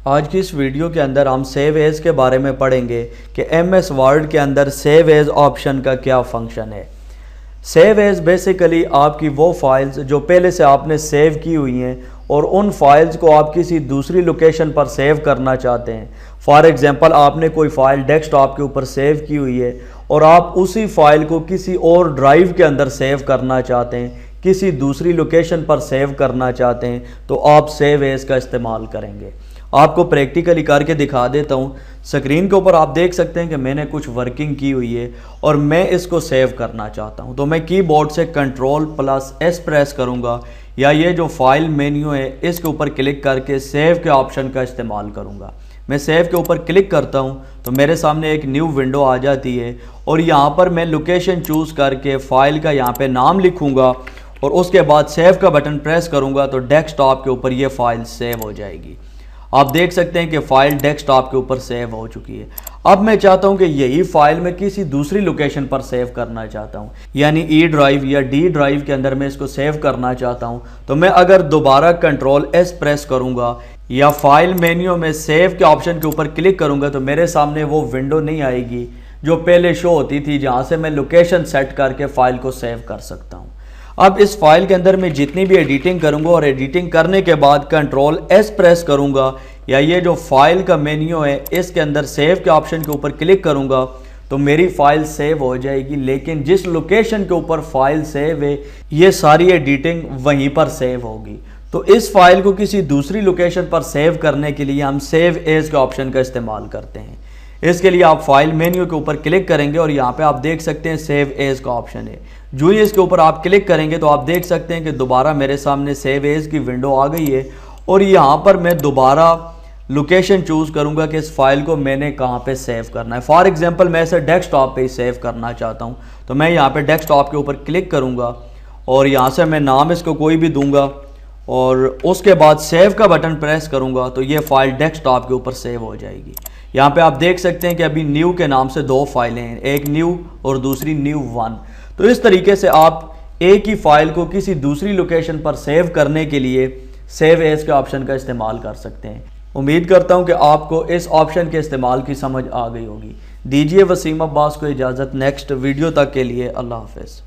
آج کی اس ویڈیو کے اندر ہم سیو ایز کے بارے میں پڑھیں گے کہ ایم ایس ورڈ کے اندر سیو ایز آپشن کا کیا فنکشن ہے۔ سیو ایز بیسیکلی آپ کی وہ فائلز جو پہلے سے آپ نے سیو کی ہوئی ہیں اور ان فائلز کو آپ کسی دوسری لوکیشن پر سیو کرنا چاہتے ہیں۔ فار ایگزامپل آپ نے کوئی فائل ڈیسک ٹاپ کے اوپر سیو کی ہوئی ہے اور آپ اسی فائل کو کسی اور ڈرائیو کے اندر سیو کرنا چاہتے ہیں، کسی دوسری لوکیشن پر سیو کرنا چاہتے ہیں، تو آپ سیو ایز کا استعمال کریں گے۔ آپ کو پریکٹیکلی کر کے دکھا دیتا ہوں۔ سکرین کے اوپر آپ دیکھ سکتے ہیں کہ میں نے کچھ ورکنگ کی ہوئی ہے اور میں اس کو سیو کرنا چاہتا ہوں، تو میں کی بورڈ سے Ctrl+S پریس کروں گا یا یہ جو فائل مینیو ہے اس کے اوپر کلک کر کے سیو کے آپشن کا استعمال کروں گا۔ میں سیو کے اوپر کلک کرتا ہوں تو میرے سامنے ایک نیو ونڈو آ جاتی ہے اور یہاں پر میں لوکیشن چوز کر کے فائل کا یہاں پہ نام لکھوں گا اور اس کے بعد سیو کا بٹن پریس کروں گا تو ڈیسک ٹاپ کے اوپر یہ فائل سیو ہو جائے گی۔ آپ دیکھ سکتے ہیں کہ فائل ڈیسک ٹاپ کے اوپر سیو ہو چکی ہے۔ اب میں چاہتا ہوں کہ یہی فائل میں کسی دوسری لوکیشن پر سیو کرنا چاہتا ہوں، یعنی ای ڈرائیو یا ڈی ڈرائیو کے اندر میں اس کو سیو کرنا چاہتا ہوں، تو میں اگر دوبارہ Ctrl+S پریس کروں گا یا فائل مینیو میں سیو کے آپشن کے اوپر کلک کروں گا تو میرے سامنے وہ ونڈو نہیں آئے گی جو پہلے شو ہوتی تھی، جہاں سے میں لوکیشن سیٹ کر کے فائل کو سیو کر سکتا ہوں۔ اب اس فائل کے اندر میں جتنی بھی ایڈیٹنگ کروں گا اور ایڈیٹنگ کرنے کے بعد Ctrl+S پریس کروں گا یا یہ جو فائل کا مینیو ہے اس کے اندر سیو کے آپشن کے اوپر کلک کروں گا تو میری فائل سیو ہو جائے گی، لیکن جس لوکیشن کے اوپر فائل سیو ہے یہ ساری ایڈیٹنگ وہیں پر سیو ہوگی۔ تو اس فائل کو کسی دوسری لوکیشن پر سیو کرنے کے لیے ہم سیو ایز کے آپشن کا استعمال کرتے ہیں۔ اس کے لیے آپ فائل مینیو کے اوپر کلک کریں گے اور یہاں پہ آپ دیکھ سکتے ہیں سیو ایز کا آپشن ہے۔ جو ہی اس کے اوپر آپ کلک کریں گے تو آپ دیکھ سکتے ہیں کہ دوبارہ میرے سامنے سیو ایز کی ونڈو آ گئی ہے اور یہاں پر میں دوبارہ لوکیشن چوز کروں گا کہ اس فائل کو میں نے کہاں پہ سیو کرنا ہے۔ فار ایگزامپل میں اسے ڈیسک ٹاپ پہ ہی سیو کرنا چاہتا ہوں، تو میں یہاں پہ ڈیسک ٹاپ کے اوپر کلک کروں گا اور یہاں سے میں نام اس کو کوئی بھی دوں گا اور اس کے بعد سیو کا بٹن پریس کروں گا تو یہ فائل ڈیسک ٹاپ کے اوپر سیو ہو جائے گی۔ یہاں پہ آپ دیکھ سکتے ہیں کہ ابھی نیو کے نام سے دو فائلیں ہیں، ایک نیو اور دوسری نیو1۔ تو اس طریقے سے آپ ایک ہی فائل کو کسی دوسری لوکیشن پر سیو کرنے کے لیے سیو ایز کے آپشن کا استعمال کر سکتے ہیں۔ امید کرتا ہوں کہ آپ کو اس آپشن کے استعمال کی سمجھ آ گئی ہوگی۔ دیجیے وسیم عباس کو اجازت، نیکسٹ ویڈیو تک کے لیے اللہ حافظ۔